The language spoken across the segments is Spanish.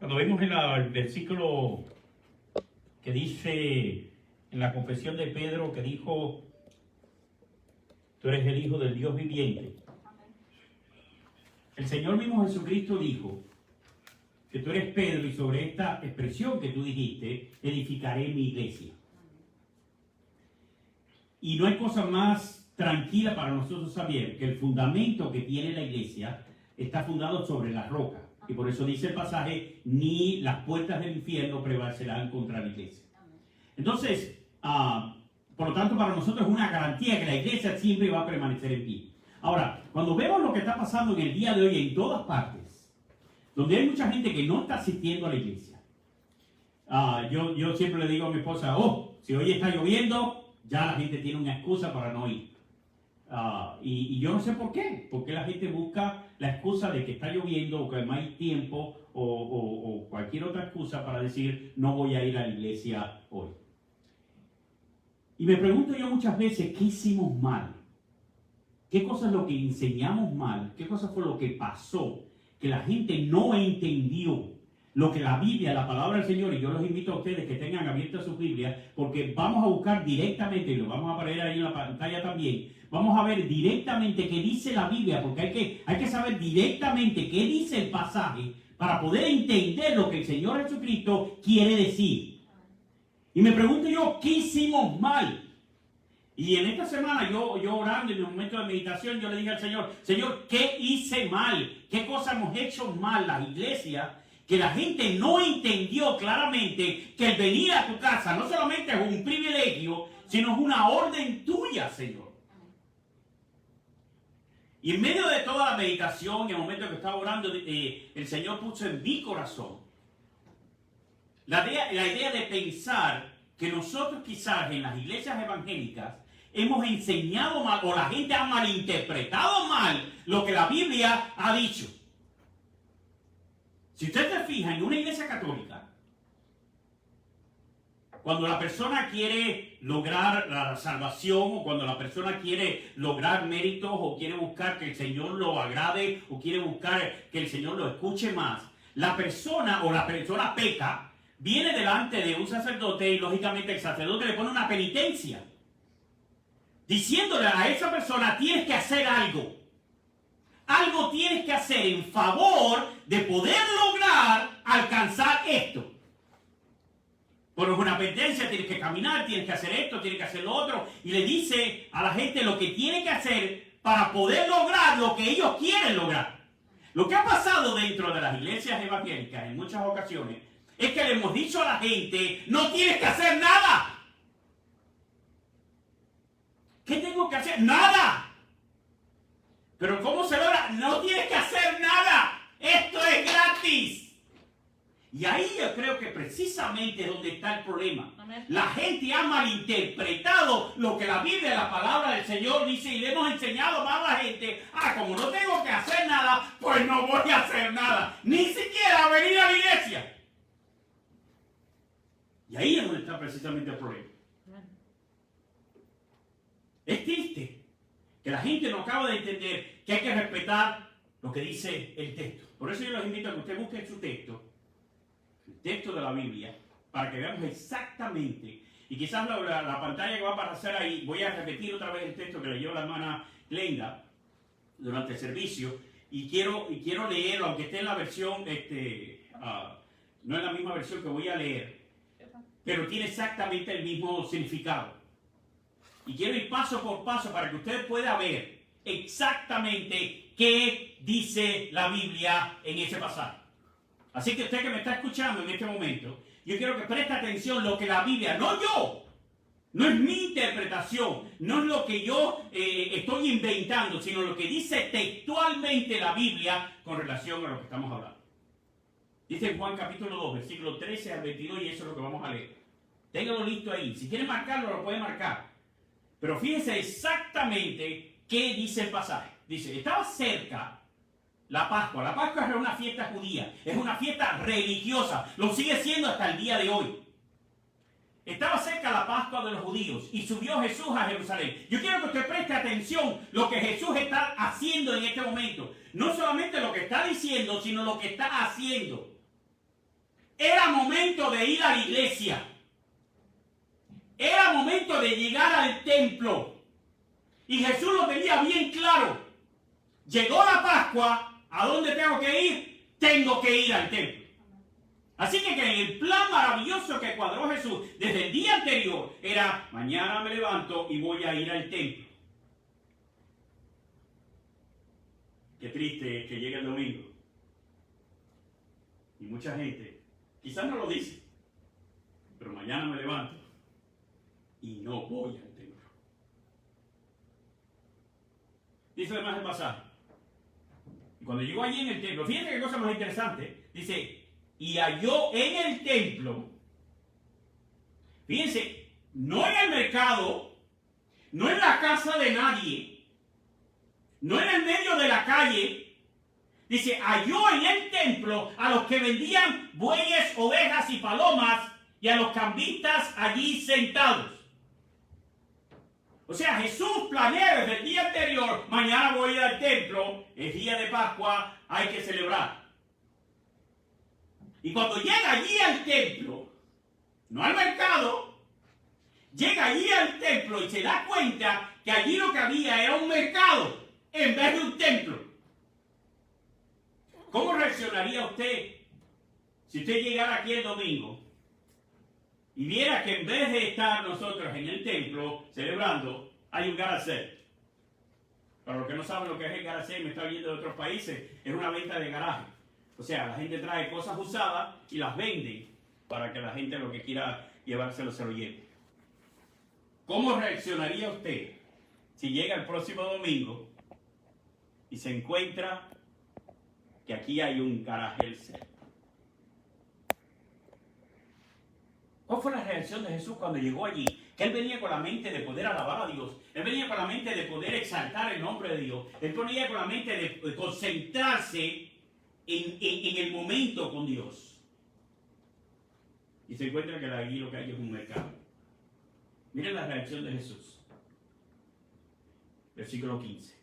Cuando vemos en el versículo que dice en la confesión de Pedro, que dijo, tú eres el Hijo del Dios viviente. El Señor mismo Jesucristo dijo que tú eres Pedro y sobre esta expresión que tú dijiste, edificaré mi iglesia. Y no hay cosa más tranquila para nosotros saber que el fundamento que tiene la iglesia está fundado sobre la roca. Y por eso dice el pasaje, ni las puertas del infierno prevalecerán contra la iglesia. Entonces, por lo tanto, para nosotros es una garantía que la iglesia siempre va a permanecer en pie. Ahora, cuando vemos lo que está pasando en el día de hoy en todas partes, donde hay mucha gente que no está asistiendo a la iglesia, yo siempre le digo a mi esposa, si hoy está lloviendo, ya la gente tiene una excusa para no ir. Y yo no sé por qué. Porque la gente busca la excusa de que está lloviendo o que no hay tiempo o cualquier otra excusa para decir no voy a ir a la iglesia hoy. Y me pregunto yo muchas veces, ¿qué hicimos mal? ¿Qué cosa es lo que enseñamos mal? ¿Qué cosa fue lo que pasó? Que la gente no entendió lo que la Biblia, la palabra del Señor, y yo los invito a ustedes que tengan abierta su Biblia, porque vamos a buscar directamente, y lo vamos a poner ahí en la pantalla también, vamos a ver directamente qué dice la Biblia, porque hay que saber directamente qué dice el pasaje para poder entender lo que el Señor Jesucristo quiere decir. Y me pregunto yo, ¿qué hicimos mal? Y en esta semana yo orando en mi momento de meditación, yo le dije al Señor, Señor, ¿qué hice mal? ¿Qué cosas hemos hecho mal la iglesia? Que la gente no entendió claramente que el venir a tu casa no solamente es un privilegio, sino es una orden tuya, Señor. Y en medio de toda la meditación, en el momento que estaba orando, el Señor puso en mi corazón la idea de pensar que nosotros quizás en las iglesias evangélicas hemos enseñado mal o la gente ha malinterpretado mal lo que la Biblia ha dicho. Si usted se fija en una iglesia católica, cuando la persona quiere lograr la salvación o cuando la persona quiere lograr méritos o quiere buscar que el Señor lo agrade o quiere buscar que el Señor lo escuche más, la persona peca, viene delante de un sacerdote y lógicamente el sacerdote le pone una penitencia, diciéndole a esa persona, tienes que hacer algo. Algo tienes que hacer en favor de poder lograr alcanzar esto. Por una penitencia, tienes que caminar, tienes que hacer esto, tienes que hacer lo otro. Y le dice a la gente lo que tiene que hacer para poder lograr lo que ellos quieren lograr. Lo que ha pasado dentro de las iglesias evangélicas en muchas ocasiones es que le hemos dicho a la gente, no tienes que hacer nada. ¿Qué tengo que hacer? ¡Nada! Pero ¿cómo se logra? No tienes que hacer nada. Esto es gratis. Y ahí yo creo que precisamente es donde está el problema. Amén. La gente ha malinterpretado lo que la Biblia, la palabra del Señor dice y le hemos enseñado más a la gente. Como no tengo que hacer nada, pues no voy a hacer nada. Ni siquiera venir a la iglesia. Y ahí es donde está precisamente el problema. Es triste que la gente no acaba de entender que hay que respetar lo que dice el texto. Por eso yo los invito a que usted busque su texto, el texto de la Biblia, para que veamos exactamente, y quizás la pantalla que va a aparecer ahí, voy a repetir otra vez el texto que leyó la hermana Glenda durante el servicio, y quiero leerlo, aunque esté en la versión, no es la misma versión que voy a leer, pero tiene exactamente el mismo significado. Y quiero ir paso por paso para que usted pueda ver exactamente qué dice la Biblia en ese pasaje. Así que usted que me está escuchando en este momento, yo quiero que preste atención a lo que la Biblia, no yo, no es mi interpretación, no es lo que yo estoy inventando, sino lo que dice textualmente la Biblia con relación a lo que estamos hablando. Dice en Juan capítulo 2, versículo 13 al 22, y eso es lo que vamos a leer. Téngalo listo ahí. Si quiere marcarlo, lo puede marcar. Pero fíjense exactamente qué dice el pasaje. Dice, estaba cerca la Pascua. La Pascua es una fiesta judía, es una fiesta religiosa. Lo sigue siendo hasta el día de hoy. Estaba cerca la Pascua de los judíos y subió Jesús a Jerusalén. Yo quiero que usted preste atención lo que Jesús está haciendo en este momento. No solamente lo que está diciendo, sino lo que está haciendo. Era momento de ir a la iglesia. Era momento de llegar al templo. Y Jesús lo tenía bien claro. Llegó la Pascua. ¿A dónde tengo que ir? Tengo que ir al templo. Así que en el plan maravilloso que cuadró Jesús desde el día anterior era: mañana me levanto y voy a ir al templo. Qué triste que llegue el domingo y mucha gente quizás no lo dice, pero mañana me levanto y no voy al templo. Dice además el pasaje, y cuando llegó allí en el templo, fíjense qué cosa más interesante, dice: y halló en el templo, fíjense, no en el mercado, no en la casa de nadie, no en el medio de la calle, dice: halló en el templo a los que vendían bueyes, ovejas y palomas, y a los cambistas allí sentados. O sea, Jesús planea desde el día anterior: mañana voy a ir al templo, es día de Pascua, hay que celebrar. Y cuando llega allí al templo, no al mercado, llega allí al templo y se da cuenta que allí lo que había era un mercado en vez de un templo. ¿Cómo reaccionaría usted si usted llegara aquí el domingo y viera que en vez de estar nosotros en el templo celebrando, hay un garage sale? Para los que no saben lo que es el garage sale, me está viendo de otros países, es una venta de garaje. O sea, la gente trae cosas usadas y las vende para que la gente lo que quiera llevárselo se lo lleve. ¿Cómo reaccionaría usted si llega el próximo domingo y se encuentra que aquí hay un garaje sale? ¿Cuál fue la reacción de Jesús cuando llegó allí? Que él venía con la mente de poder alabar a Dios. Él venía con la mente de poder exaltar el nombre de Dios. Él venía con la mente de concentrarse en el momento con Dios. Y se encuentra que allí lo que hay es un mercado. Miren la reacción de Jesús. Versículo 15.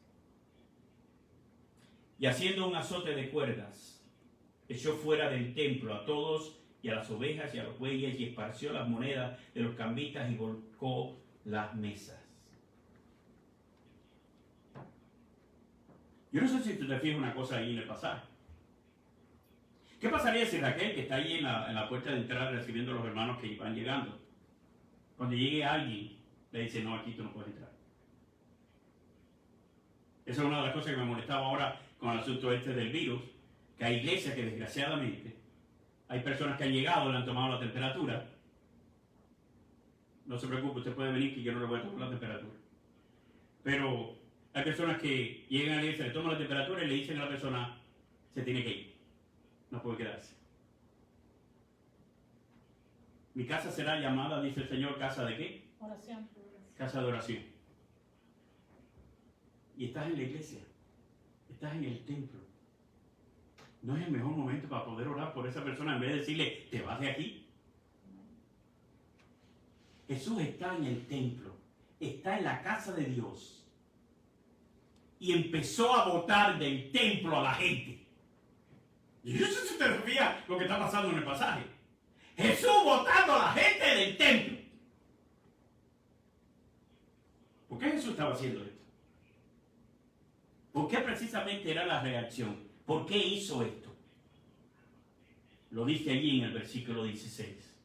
Y haciendo un azote de cuerdas, echó fuera del templo a todos, y a las ovejas y a los bueyes, y esparció las monedas de los cambistas y volcó las mesas. Yo no sé si tú te fijas una cosa ahí en el pasaje. ¿Qué pasaría si Raquel, que está ahí en la puerta de entrada recibiendo a los hermanos que van llegando, cuando llegue alguien, le dice: no, aquí tú no puedes entrar? Esa es una de las cosas que me molestaba ahora con el asunto este del virus, que hay iglesias que desgraciadamente hay personas que han llegado, le han tomado la temperatura. No se preocupe, usted puede venir que yo no le voy a tomar la temperatura. Pero hay personas que llegan a la iglesia, le toman la temperatura y le dicen a la persona: se tiene que ir, no puede quedarse. Mi casa será llamada, dice el Señor, ¿casa de qué? Oración. Casa de oración. Y estás en la iglesia, estás en el templo. ¿No es el mejor momento para poder orar por esa persona en vez de decirle: te vas de aquí? Jesús está en el templo, está en la casa de Dios, y empezó a botar del templo a la gente. Y yo no sé si te refieres lo que está pasando en el pasaje. Jesús botando a la gente del templo. ¿Por qué Jesús estaba haciendo esto? ¿Por qué precisamente era la reacción? ¿Por qué hizo esto? Lo dice allí en el versículo 16.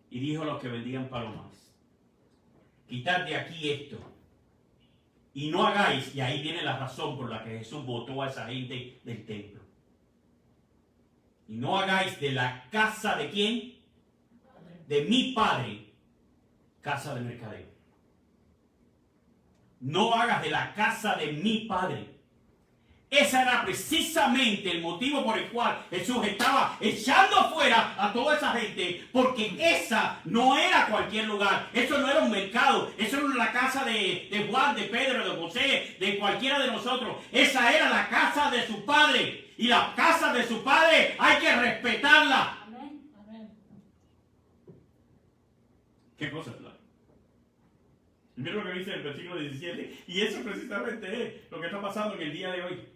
Y dijo a los que vendían palomas: quitad de aquí esto, y no hagáis, y ahí viene la razón por la que Jesús botó a esa gente del templo. Y no hagáis de la casa de ¿quién? De mi Padre, casa de mercadeo. No hagas de la casa de mi Padre. Ese era precisamente el motivo por el cual Jesús estaba echando fuera a toda esa gente, porque esa no era cualquier lugar, eso no era un mercado, eso no era la casa de Juan, de Pedro, de José, de cualquiera de nosotros. Esa era la casa de su Padre, y la casa de su Padre hay que respetarla. Amén. Amén. ¿Qué cosa es la? Mira lo que dice el versículo 17, y eso precisamente es lo que está pasando en el día de hoy.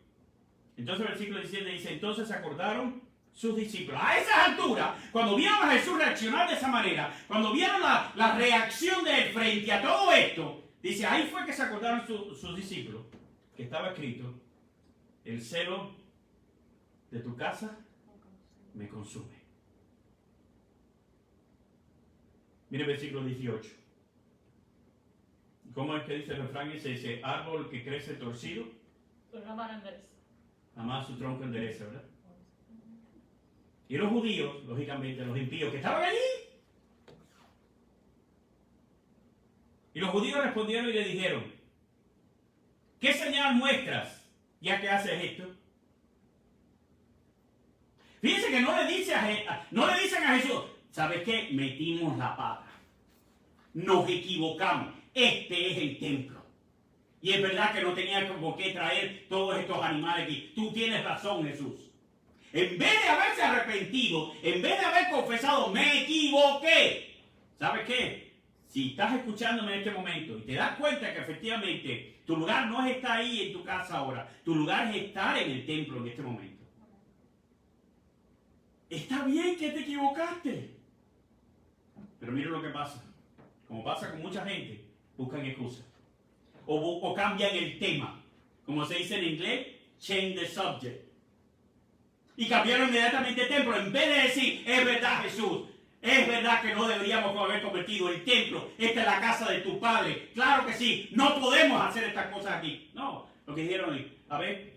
Entonces el versículo 17 dice: entonces se acordaron sus discípulos. A esas alturas, cuando vieron a Jesús reaccionar de esa manera, cuando vieron la reacción de él frente a todo esto, dice, ahí fue que se acordaron sus discípulos, que estaba escrito, el celo de tu casa me consume. Mire el versículo 18. ¿Cómo es que dice el refrán? Ese árbol que crece torcido, jamás su tronco endereza, ¿verdad? Y los judíos, lógicamente, los impíos que estaban allí. Y los judíos respondieron y le dijeron, ¿qué señal muestras ya que haces esto? Fíjense que no le dicen a Jesús, ¿sabes qué? Metimos la pata. Nos equivocamos. Este es el templo. Y es verdad que no tenía por qué traer todos estos animales aquí. Tú tienes razón, Jesús. En vez de haberse arrepentido, en vez de haber confesado, me equivoqué. ¿Sabes qué? Si estás escuchándome en este momento y te das cuenta que efectivamente tu lugar no es estar ahí en tu casa ahora, tu lugar es estar en el templo en este momento. Está bien que te equivocaste. Pero mira lo que pasa. Como pasa con mucha gente, buscan excusas. O cambian el tema. Como se dice en inglés, change the subject. Y cambiaron inmediatamente el templo. En vez de decir, es verdad, Jesús, es verdad que no deberíamos haber convertido el templo. Esta es la casa de tu padre. Claro que sí, no podemos hacer estas cosas aquí. No, lo que dijeron es, a ver,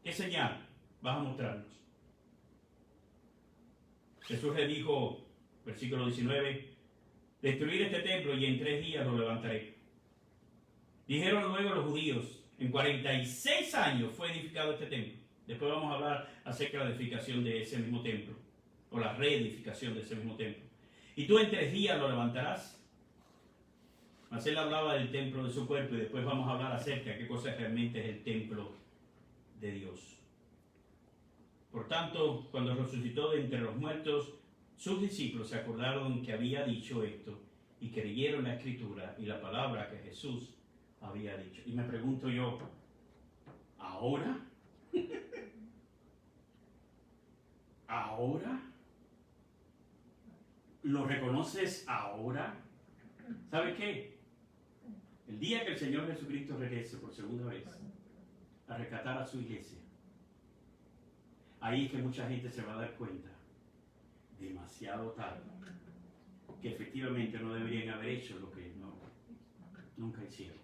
¿qué señal vas a mostrarnos? Jesús le dijo, versículo 19, destruir este templo y en 3 días lo levantaré. Dijeron luego los judíos, en 46 años fue edificado este templo. Después vamos a hablar acerca de la edificación de ese mismo templo, o la reedificación de ese mismo templo. Y tú en 3 días lo levantarás. Mas él hablaba del templo de su cuerpo y después vamos a hablar acerca de qué cosa realmente es el templo de Dios. Por tanto, cuando resucitó de entre los muertos, sus discípulos se acordaron que había dicho esto y creyeron la escritura y la palabra que Jesús había dicho. Y me pregunto yo, ¿ahora? ¿Ahora? ¿Lo reconoces ahora? ¿Sabes qué? El día que el Señor Jesucristo regrese por segunda vez a rescatar a su iglesia, ahí es que mucha gente se va a dar cuenta, demasiado tarde, que efectivamente no deberían haber hecho lo que nunca hicieron,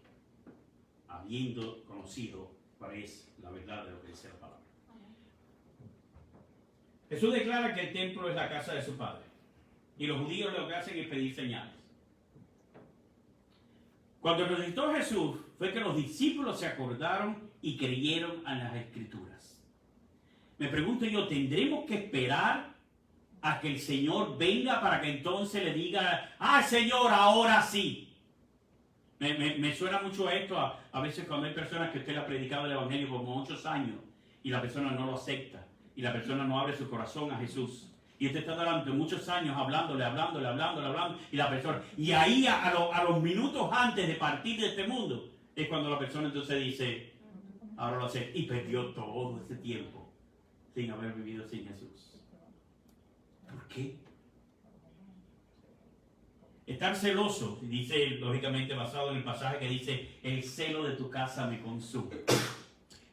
habiendo conocido cuál es la verdad de lo que dice la palabra. Jesús declara que el templo es la casa de su Padre. Y los judíos lo que hacen es pedir señales. Cuando resucitó Jesús, fue que los discípulos se acordaron y creyeron a las Escrituras. Me pregunto yo, ¿tendremos que esperar a que el Señor venga para que entonces le diga, ah, Señor, ahora sí? Me suena mucho esto a veces cuando hay personas que usted le ha predicado el Evangelio por muchos años y la persona no lo acepta y la persona no abre su corazón a Jesús. Y usted está durante muchos años hablándole, y la persona, y ahí a los minutos antes de partir de este mundo, es cuando la persona entonces dice, ahora lo acepto, y perdió todo ese tiempo sin haber vivido sin Jesús. ¿Por qué? Estar celoso, dice lógicamente basado en el pasaje que dice, el celo de tu casa me consume.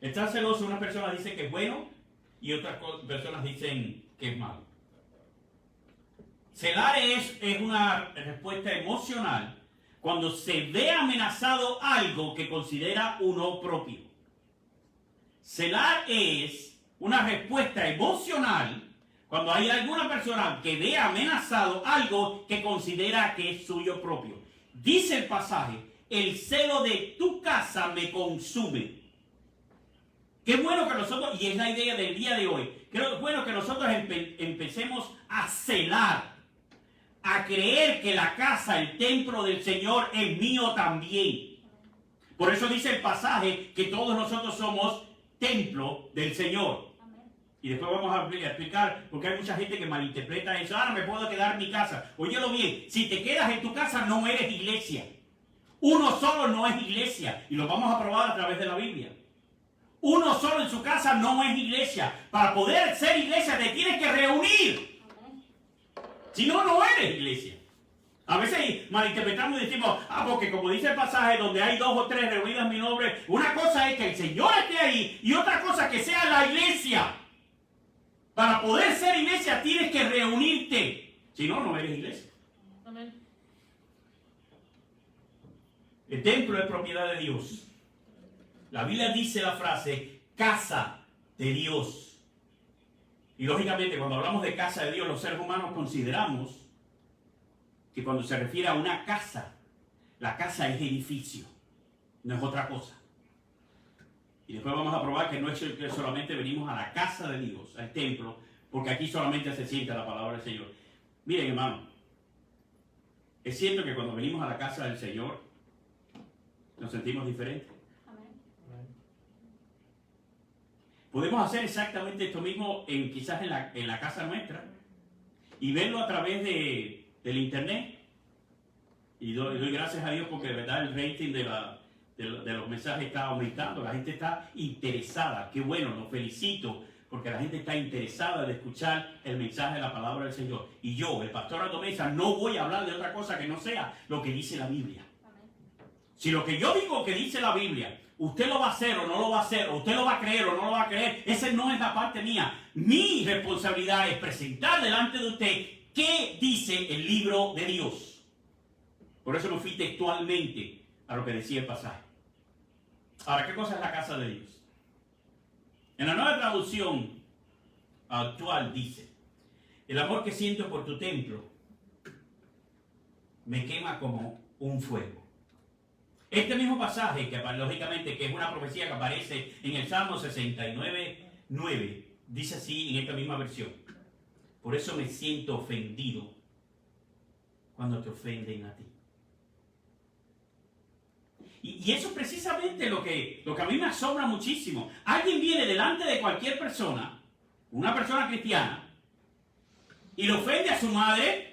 Estar celoso, unas personas dicen que es bueno y otras personas dicen que es malo. Celar es una respuesta emocional cuando se ve amenazado algo que considera uno propio. Celar es una respuesta emocional cuando hay alguna persona que ve amenazado algo que considera que es suyo propio. Dice el pasaje, el celo de tu casa me consume. Qué bueno que nosotros, y es la idea del día de hoy, creo que es bueno que nosotros empecemos a celar, a creer que la casa, el templo del Señor es mío también. Por eso dice el pasaje que todos nosotros somos templo del Señor. Y después vamos a explicar, porque hay mucha gente que malinterpreta eso. Ahora me puedo quedar en mi casa. Óyelo bien, si te quedas en tu casa no eres iglesia. Uno solo no es iglesia. Y lo vamos a probar a través de la Biblia. Uno solo en su casa no es iglesia. Para poder ser iglesia te tienes que reunir. Si no, no eres iglesia. A veces malinterpretamos y decimos, porque como dice el pasaje, donde hay 2 o 3 reunidas en mi nombre, una cosa es que el Señor esté ahí y otra cosa que sea la iglesia. Para poder ser iglesia tienes que reunirte. Si no, no eres iglesia. Amén. El templo es propiedad de Dios. La Biblia dice la frase, casa de Dios. Y lógicamente cuando hablamos de casa de Dios, los seres humanos consideramos que cuando se refiere a una casa, la casa es edificio, no es otra cosa. Y después vamos a probar que no es que solamente venimos a la casa de Dios, al templo, porque aquí solamente se siente la palabra del Señor. Miren, hermano, es cierto que cuando venimos a la casa del Señor, nos sentimos diferentes. Podemos hacer exactamente esto mismo quizás en la casa nuestra y verlo a través del internet. Y doy gracias a Dios porque de verdad el rating de los mensajes está aumentando. La gente está interesada. Qué bueno, los felicito porque la gente está interesada de escuchar el mensaje de la palabra del Señor. Y yo, el pastor Aldo Mesa, no voy a hablar de otra cosa que no sea lo que dice la Biblia. Si lo que yo digo que dice la Biblia, usted lo va a hacer o no lo va a hacer, o usted lo va a creer o no lo va a creer, esa no es la parte mía. Mi responsabilidad es presentar delante de usted qué dice el libro de Dios. Por eso me fui textualmente a lo que decía el pasaje. Ahora, ¿qué cosa es la casa de Dios? En la nueva traducción actual dice, el amor que siento por tu templo me quema como un fuego. Este mismo pasaje, que lógicamente que es una profecía que aparece en el Salmo 69:9, dice así en esta misma versión. Por eso me siento ofendido cuando te ofenden a ti. Y eso es precisamente lo que a mí me asombra muchísimo. Alguien viene delante de cualquier persona, una persona cristiana, y le ofende a su madre,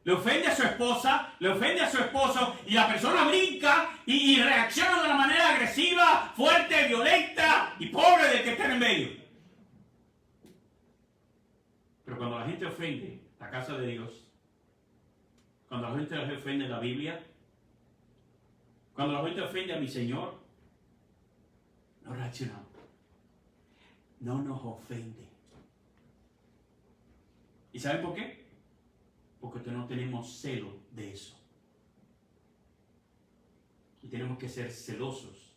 le ofende a su esposa, le ofende a su esposo, y la persona brinca y reacciona de una manera agresiva, fuerte, violenta y pobre del que está en medio. Pero cuando la gente ofende la casa de Dios, cuando la gente ofende la Biblia, cuando la gente ofende a mi Señor, no reaccionamos. No nos ofende. ¿Y saben por qué? Porque no tenemos celo de eso. Y tenemos que ser celosos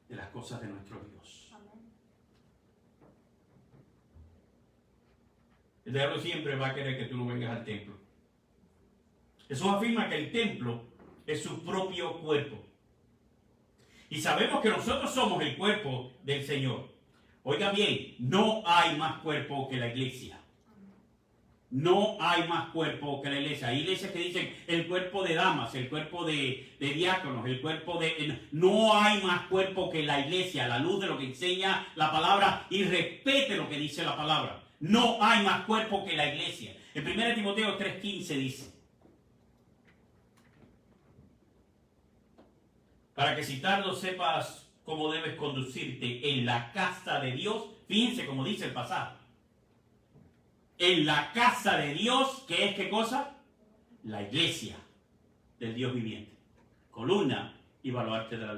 de las cosas de nuestro Dios. Amén. El diablo siempre va a querer que tú no vengas al templo. Jesús afirma que el templo es su propio cuerpo. Y sabemos que nosotros somos el cuerpo del Señor. Oiga bien, no hay más cuerpo que la iglesia. No hay más cuerpo que la iglesia. Hay iglesias que dicen el cuerpo de damas, el cuerpo de diáconos, el cuerpo de... No hay más cuerpo que la iglesia, a la luz de lo que enseña la palabra, y respete lo que dice la palabra. No hay más cuerpo que la iglesia. En 1 Timoteo 3:15 dice, para que si tardo sepas cómo debes conducirte en la casa de Dios. Fíjense como dice el pasaje. En la casa de Dios, ¿qué es qué cosa? La iglesia del Dios viviente. Columna y baluarte de la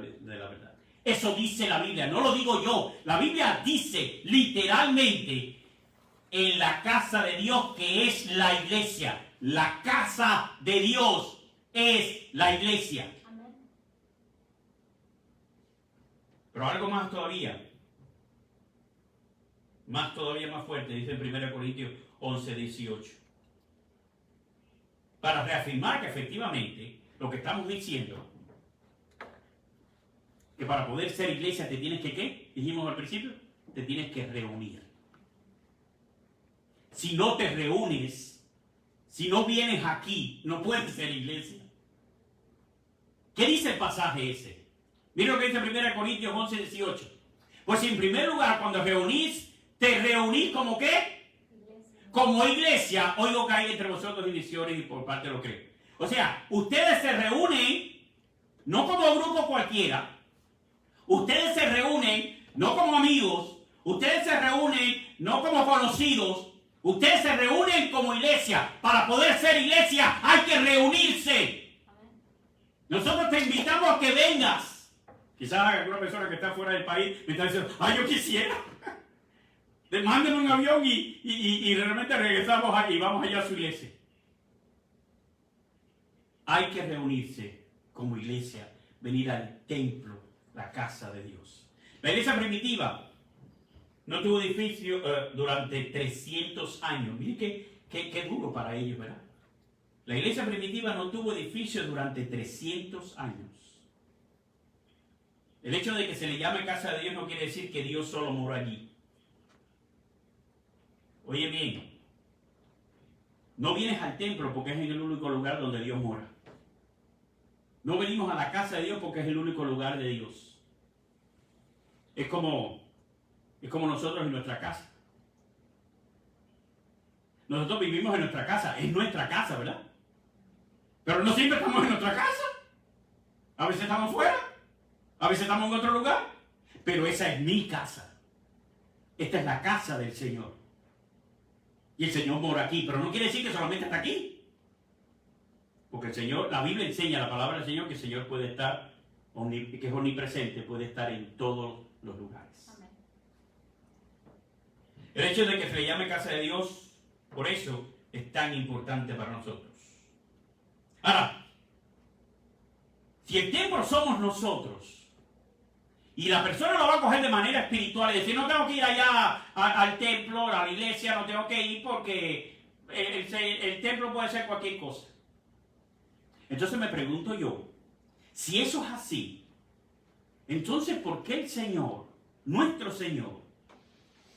verdad. Eso dice la Biblia, no lo digo yo. La Biblia dice literalmente en la casa de Dios, que es la iglesia. La casa de Dios es la iglesia. Amén. Pero algo más todavía más fuerte, dice en 1 Corintios 11:18. Para reafirmar que efectivamente lo que estamos diciendo, que para poder ser iglesia te tienes que, ¿qué? Dijimos al principio, te tienes que reunir. Si no te reúnes, si no vienes aquí, no puedes ser iglesia. ¿Qué dice el pasaje ese? Mira lo que dice 1 Corintios 11:18. Pues en primer lugar, cuando reunís, te reunís como ¿qué? Como iglesia. Oigo que hay entre vosotros divisiones y por parte de los creyentes. O sea, ustedes se reúnen no como grupo cualquiera. Ustedes se reúnen no como amigos, ustedes se reúnen no como conocidos, ustedes se reúnen como iglesia. Para poder ser iglesia hay que reunirse. Nosotros te invitamos a que vengas. Quizás alguna persona que está fuera del país me está diciendo, ay, yo quisiera. Mándenme un avión y realmente regresamos y vamos allá a su iglesia. Hay que reunirse como iglesia, venir al templo, la casa de Dios. La iglesia primitiva no tuvo edificio durante 300 años. Miren qué duro para ellos, ¿verdad? La iglesia primitiva no tuvo edificio durante 300 años. El hecho de que se le llame casa de Dios no quiere decir que Dios solo mora allí. Oye bien, no vienes al templo porque es el único lugar donde Dios mora. No venimos a la casa de Dios porque es el único lugar de Dios. Es como nosotros en nuestra casa. Nosotros vivimos en nuestra casa, es nuestra casa, ¿verdad? Pero no siempre estamos en nuestra casa. A veces estamos fuera, a veces estamos en otro lugar. Pero esa es mi casa. Esta es la casa del Señor. Y el Señor mora aquí, pero no quiere decir que solamente está aquí. Porque el Señor, la Biblia enseña, la palabra del Señor, que el Señor puede estar, que es omnipresente, puede estar en todos los lugares. Amén. El hecho de que se le llame casa de Dios, por eso es tan importante para nosotros. Ahora, si el templo somos nosotros, y la persona lo va a coger de manera espiritual y decir, no tengo que ir allá al templo, a la iglesia, no tengo que ir porque el templo puede ser cualquier cosa. Entonces me pregunto yo, si eso es así, entonces ¿por qué el Señor, nuestro Señor,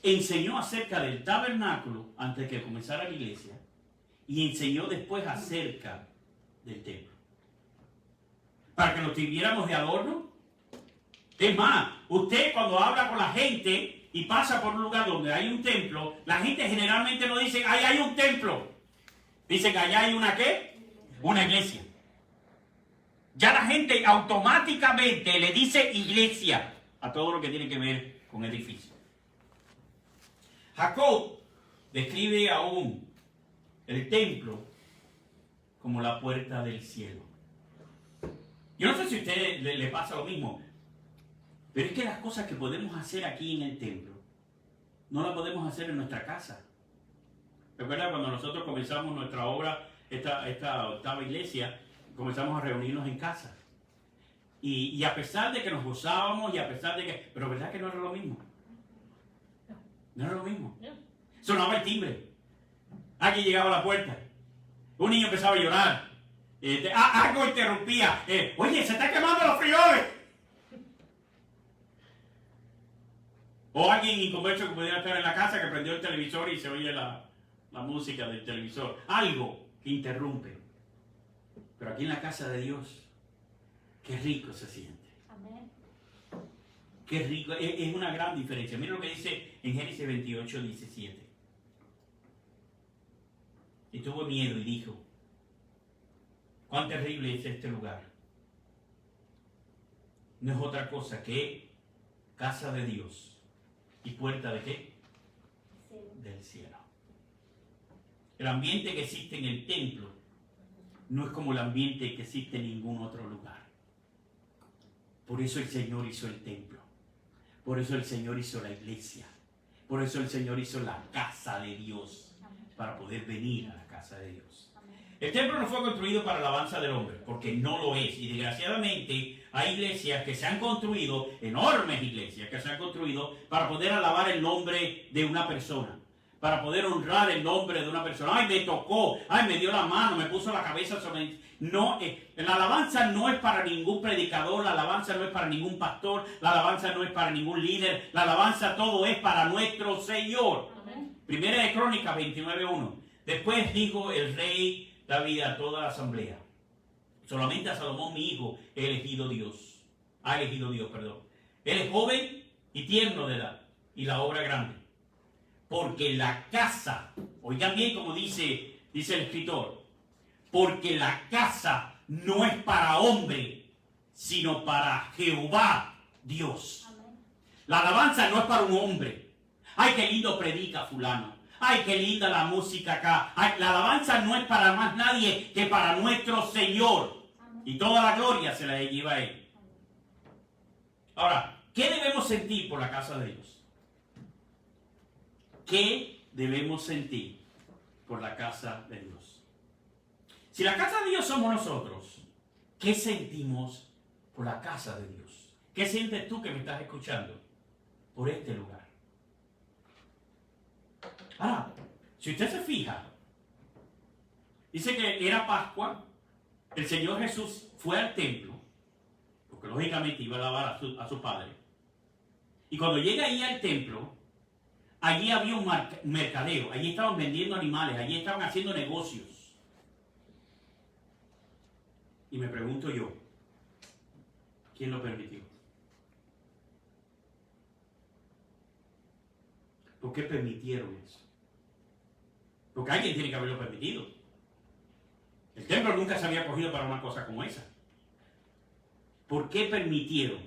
enseñó acerca del tabernáculo antes de que comenzara la iglesia y enseñó después acerca del templo? ¿Para que lo tuviéramos de adorno? Es más, usted cuando habla con la gente y pasa por un lugar donde hay un templo, la gente generalmente no dice, ahí hay un templo. Dicen, allá hay una ¿qué? Una iglesia. Ya la gente automáticamente le dice iglesia a todo lo que tiene que ver con edificio. Jacob describe aún el templo como la puerta del cielo. Yo no sé si a usted le pasa lo mismo, pero es que las cosas que podemos hacer aquí en el templo, no las podemos hacer en nuestra casa. ¿Recuerda cuando nosotros comenzamos nuestra obra, esta octava iglesia, comenzamos a reunirnos en casa? Y a pesar de que nos gozábamos y a pesar de que... Pero ¿verdad que no era lo mismo? No era lo mismo. Sonaba el timbre. Alguien llegaba a la puerta. Un niño empezaba a llorar. Algo interrumpía. Oye, se está quemando los frijoles. O alguien inconverso que pudiera estar en la casa que prendió el televisor y se oye la música del televisor. Algo que interrumpe. Pero aquí en la casa de Dios, qué rico se siente. Amén. Qué rico. Es una gran diferencia. Mira lo que dice en Génesis 28, 17. Y tuvo miedo y dijo, cuán terrible es este lugar. No es otra cosa que casa de Dios. ¿Y puerta de qué? Sí. Del cielo. El ambiente que existe en el templo no es como el ambiente que existe en ningún otro lugar. Por eso el Señor hizo el templo. Por eso el Señor hizo la iglesia. Por eso el Señor hizo la casa de Dios. Para poder venir a la casa de Dios. El templo no fue construido para la alabanza del hombre, porque no lo es. Y desgraciadamente hay iglesias que se han construido, enormes iglesias que se han construido para poder alabar el nombre de una persona. Para poder honrar el nombre de una persona. Ay, me tocó, ay, me dio la mano, me puso la cabeza sobre... No, la alabanza no es para ningún predicador, la alabanza no es para ningún pastor, la alabanza no es para ningún líder, la alabanza todo es para nuestro Señor. Amén. Primera de Crónicas 29:1. Después dijo el rey David a toda la asamblea, solamente a Salomón mi hijo ha elegido Dios. Él es joven y tierno de edad, y la obra grande. Porque la casa, oigan bien como dice el escritor, porque la casa no es para hombre, sino para Jehová Dios. Amén. La alabanza no es para un hombre. Ay, qué lindo predica fulano. Ay, qué linda la música acá. Ay, la alabanza no es para más nadie que para nuestro Señor. Y toda la gloria se la lleva a Él. Ahora, ¿qué debemos sentir por la casa de Dios? ¿Qué debemos sentir por la casa de Dios? Si la casa de Dios somos nosotros, ¿qué sentimos por la casa de Dios? ¿Qué sientes tú que me estás escuchando por este lugar? Ahora, si usted se fija, dice que era Pascua, el Señor Jesús fue al templo, porque lógicamente iba a alabar a su Padre. Y cuando llega ahí al templo, allí había un mercadeo, allí estaban vendiendo animales, allí estaban haciendo negocios. Y me pregunto yo, ¿quién lo permitió? ¿Por qué permitieron eso? Porque alguien tiene que haberlo permitido. El templo nunca se había cogido para una cosa como esa. ¿Por qué permitieron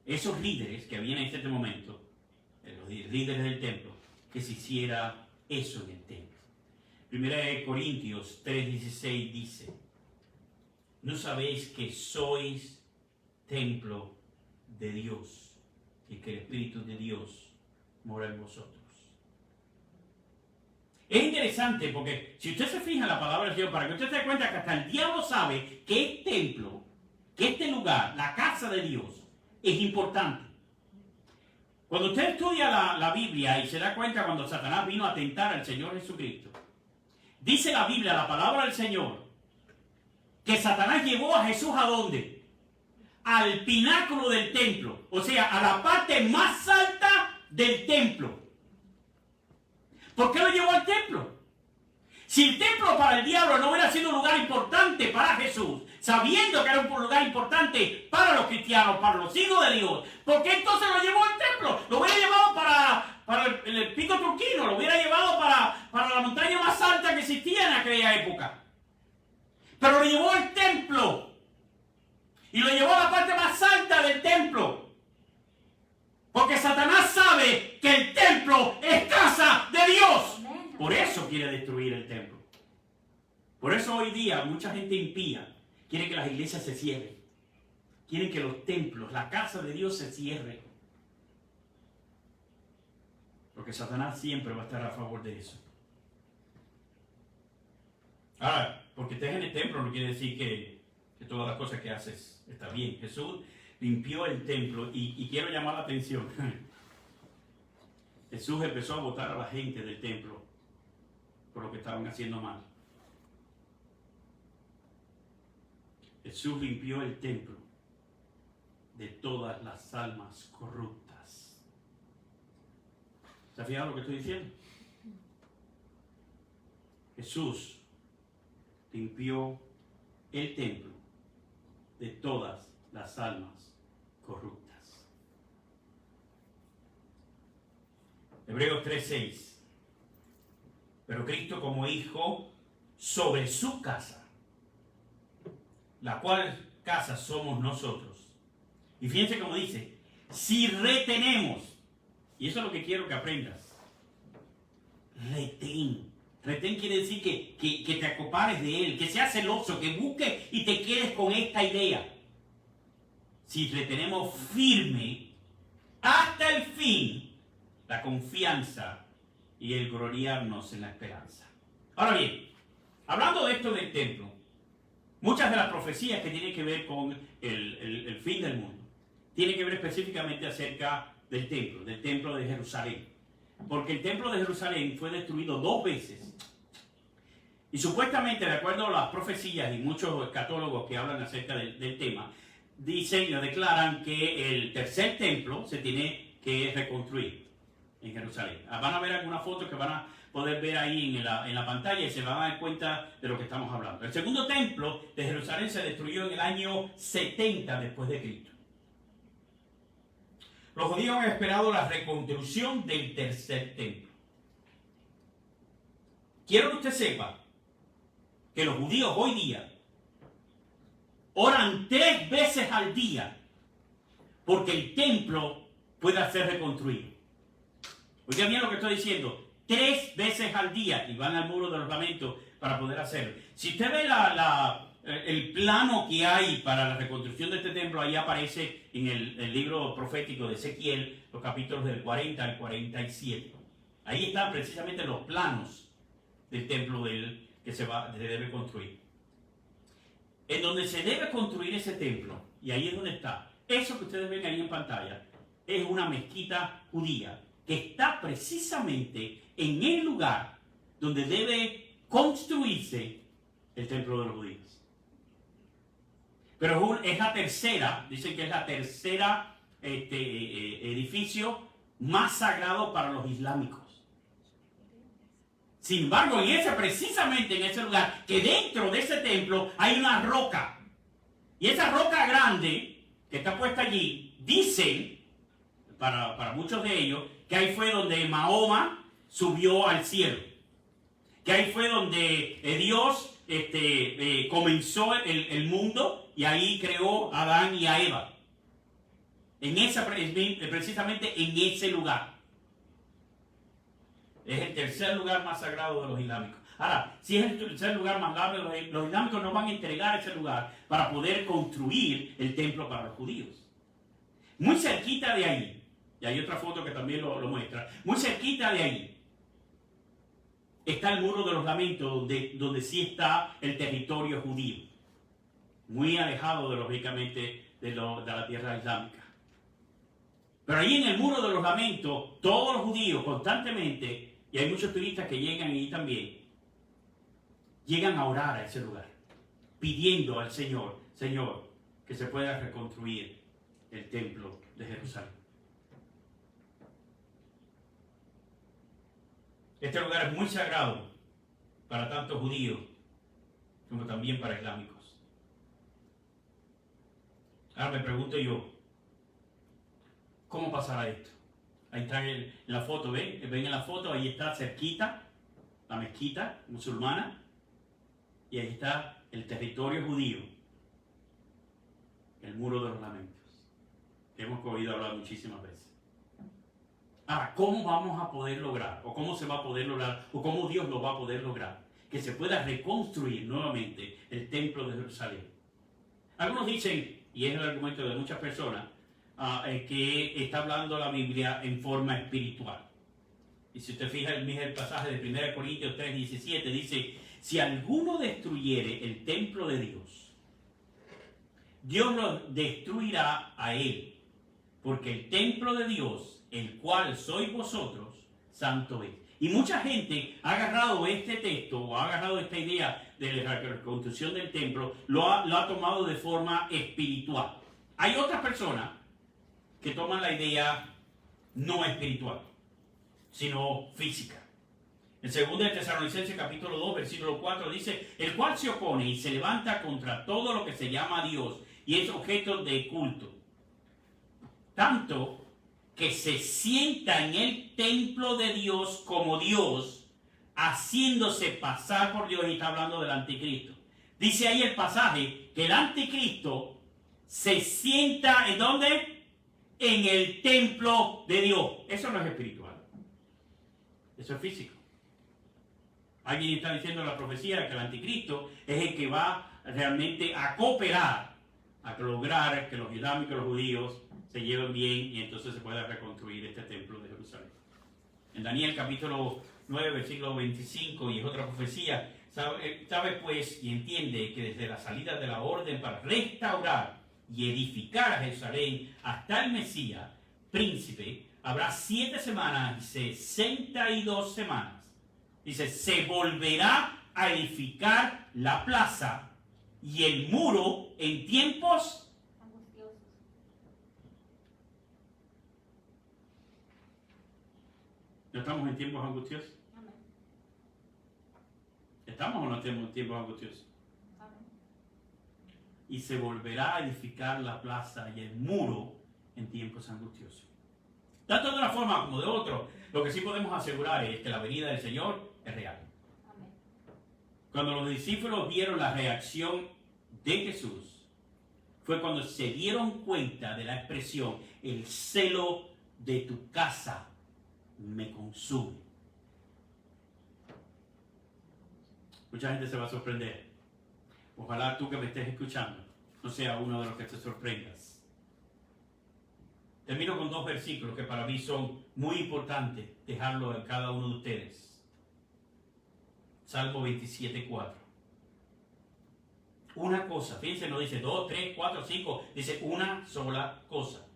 esos líderes que habían en este momento, los líderes del templo, que se hiciera eso en el templo? Primera de Corintios 3:16 dice: ¿no sabéis que sois templo de Dios y que el Espíritu de Dios mora en vosotros? Es interesante porque si usted se fija en la palabra del Señor, para que usted se dé cuenta que hasta el diablo sabe que el templo, que este lugar, la casa de Dios, es importante. Cuando usted estudia la Biblia y se da cuenta cuando Satanás vino a tentar al Señor Jesucristo, dice la Biblia, la palabra del Señor, que Satanás llevó a Jesús ¿a dónde? Al pináculo del templo, o sea, a la parte más alta del templo. ¿Por qué lo llevó al templo? Si el templo para el diablo no hubiera sido un lugar importante para Jesús, sabiendo que era un lugar importante para los cristianos, para los hijos de Dios, ¿por qué entonces lo llevó al templo? Lo hubiera llevado para el pico turquino, lo hubiera llevado para la montaña más alta que existía en aquella época. Pero lo llevó al templo. Y lo llevó a la parte más alta del templo. Porque Satanás sabe que el templo es casa de Dios. Por eso quiere destruir el templo. Por eso hoy día mucha gente impía quiere que las iglesias se cierren. Quieren que los templos, la casa de Dios se cierre. Porque Satanás siempre va a estar a favor de eso. Ahora, porque estés en el templo no quiere decir que todas las cosas que haces está bien. Jesús limpió el templo y quiero llamar la atención. Jesús empezó a botar a la gente del templo por lo que estaban haciendo mal. Jesús limpió el templo de todas las almas corruptas. ¿Se ha fijado lo que estoy diciendo? Jesús limpió el templo de todas las almas corruptas. Hebreos 3:6. Pero Cristo como hijo sobre su casa, la cual casa somos nosotros. Y fíjense cómo dice, si retenemos, y eso es lo que quiero que aprendas, retén. Retén quiere decir que te acopares de él, que seas celoso, que busques y te quedes con esta idea. Si retenemos firme hasta el fin la confianza y el gloriarnos en la esperanza. Ahora bien, hablando de esto del templo, muchas de las profecías que tienen que ver con el fin del mundo, tienen que ver específicamente acerca del templo de Jerusalén. Porque el templo de Jerusalén fue destruido 2 veces. Y supuestamente, de acuerdo a las profecías y muchos escatólogos que hablan acerca del tema, dicen o declaran que el tercer templo se tiene que reconstruir en Jerusalén. Van a ver algunas fotos que van a poder ver ahí en la pantalla y se van a dar cuenta de lo que estamos hablando. El segundo templo de Jerusalén se destruyó en el año 70 después de Cristo. Los judíos han esperado la reconstrucción del tercer templo. Quiero que usted sepa que los judíos hoy día oran 3 veces al día porque el templo pueda ser reconstruido. Oigan bien lo que estoy diciendo. 3 veces al día, y van al muro de los lamentos para poder hacerlo. Si usted ve el plano que hay para la reconstrucción de este templo, ahí aparece en el libro profético de Ezequiel, los capítulos del 40 al 47. Ahí están precisamente los planos del templo que se debe construir. En donde se debe construir ese templo, y ahí es donde está. Eso que ustedes ven ahí en pantalla es una mezquita judía que está precisamente en el lugar donde debe construirse el templo de los judíos. Pero es la tercera, dicen que es la tercera edificio más sagrado para los islámicos. Sin embargo, precisamente en ese lugar, que dentro de ese templo hay una roca. Y esa roca grande que está puesta allí, dicen, para muchos de ellos, que ahí fue donde Mahoma subió al cielo. Que ahí fue donde Dios comenzó el mundo y ahí creó a Adán y a Eva. Precisamente en ese lugar. Es el tercer lugar más sagrado de los islámicos. Ahora, si es el tercer lugar más sagrado, los islámicos no van a entregar ese lugar para poder construir el templo para los judíos. Muy cerquita de ahí, y hay otra foto que también lo muestra, muy cerquita de ahí está el muro de los lamentos, donde sí está el territorio judío. Muy alejado, lógicamente, de la tierra islámica. Pero ahí en el muro de los lamentos, todos los judíos constantemente, y hay muchos turistas que llegan ahí también, llegan a orar a ese lugar, pidiendo al Señor, Señor, que se pueda reconstruir el templo de Jerusalén. Este lugar es muy sagrado para tanto judíos como también para islámicos. Ahora me pregunto yo, ¿cómo pasará esto? Ahí está en la foto, ¿ven? Ven en la foto, ahí está cerquita la mezquita musulmana y ahí está el territorio judío, el muro de los lamentos, que hemos oído hablar muchísimas veces. Ahora, ¿cómo vamos a poder lograr, o cómo se va a poder lograr, o cómo Dios lo va a poder lograr, que se pueda reconstruir nuevamente el templo de Jerusalén? Algunos dicen, y es el argumento de muchas personas, que está hablando la Biblia en forma espiritual. Y si usted fija el pasaje de 1 Corintios 3:17, dice, si alguno destruyere el templo de Dios, Dios lo destruirá a él, porque el templo de Dios, el cual sois vosotros, santo es. Y mucha gente ha agarrado este texto, o ha agarrado esta idea de la reconstrucción del templo, lo ha tomado de forma espiritual. Hay otras personas que toman la idea no espiritual, sino física. En 2 de Tesalonicenses capítulo 2, versículo 4 dice, el cual se opone y se levanta contra todo lo que se llama Dios y es objeto de culto, tanto que se sienta en el templo de Dios como Dios, haciéndose pasar por Dios, y está hablando del anticristo. Dice ahí el pasaje que el anticristo se sienta, ¿en dónde? En el templo de Dios. Eso no es espiritual, eso es físico. Alguien está diciendo en la profecía que el anticristo es el que va realmente a cooperar, a lograr que los islámicos y los judíos se lleven bien y entonces se pueda reconstruir este templo de Jerusalén. En Daniel capítulo 9, versículo 25, y es otra profecía, sabe pues y entiende que desde la salida de la orden para restaurar y edificar a Jerusalén hasta el Mesías, príncipe, habrá 7 semanas y 62 semanas. Dice, se volverá a edificar la plaza y el muro en tiempos angustiosos. ¿No estamos en tiempos angustiosos? Amén. ¿Estamos o no estamos en tiempos angustiosos? Amén. Y se volverá a edificar la plaza y el muro en tiempos angustiosos. Tanto de una forma como de otra, lo que sí podemos asegurar es que la venida del Señor es real. Amén. Cuando los discípulos vieron la reacción de Jesús, fue cuando se dieron cuenta de la expresión, el celo de tu casa me consume. Mucha gente se va a sorprender. Ojalá tú que me estés escuchando no sea uno de los que te sorprendas. Termino con 2 versículos que para mí son muy importantes dejarlo en cada uno de ustedes. Salmo 27:4. Una cosa, fíjense, no dice 2, 3, 4, 5, dice una sola cosa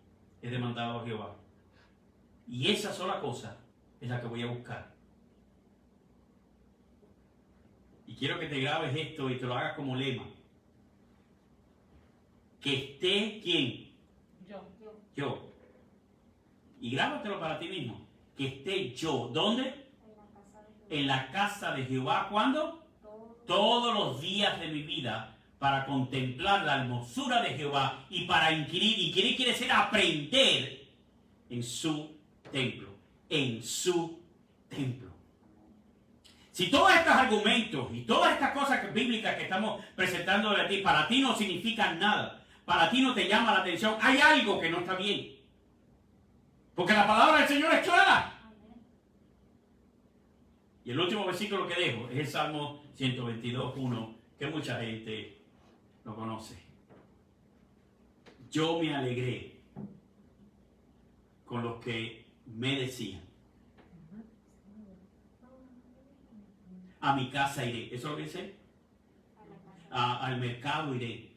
he demandado a Jehová. Y esa sola cosa es la que voy a buscar. Y quiero que te grabes esto y te lo hagas como lema. Que esté, ¿quién? Yo. Y grábatelo para ti mismo. Que esté yo. ¿Dónde? En la casa de Jehová. ¿Cuándo? Todos los días de mi vida, para contemplar la hermosura de Jehová y para inquirir. Y quiere decir aprender en su templo. En su templo. Si todos estos argumentos y todas estas cosas bíblicas que estamos presentando de ti, para ti no significan nada, para ti no te llama la atención, hay algo que no está bien. Porque la palabra del Señor es clara. Y el último versículo que dejo es el Salmo 122:1, que mucha gente lo conoce. Yo me alegré con los que me decían, a mi casa iré. ¿Eso es lo que dice? Al mercado iré.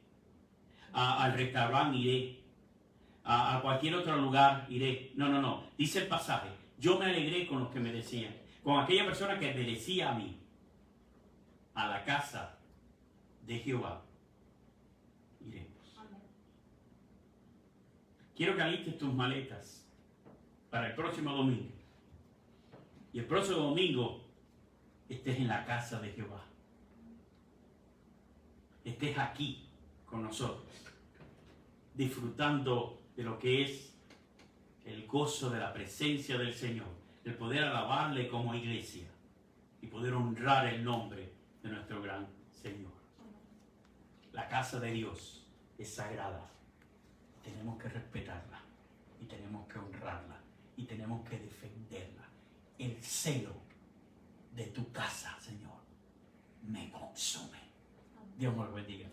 Al restaurante iré. A cualquier otro lugar iré. No. Dice el pasaje. Yo me alegré con los que me decían. Con aquella persona que me decía a mí. A la casa de Jehová iremos. Quiero que alistes tus maletas para el próximo domingo. Y el próximo domingo estés en la casa de Jehová. Estés aquí con nosotros, disfrutando de lo que es el gozo de la presencia del Señor, el poder alabarle como iglesia y poder honrar el nombre de nuestro gran Señor. La casa de Dios es sagrada. Tenemos que respetarla y tenemos que honrarla y tenemos que defenderla. El celo de tu casa, Señor, me consume. Dios me lo bendiga.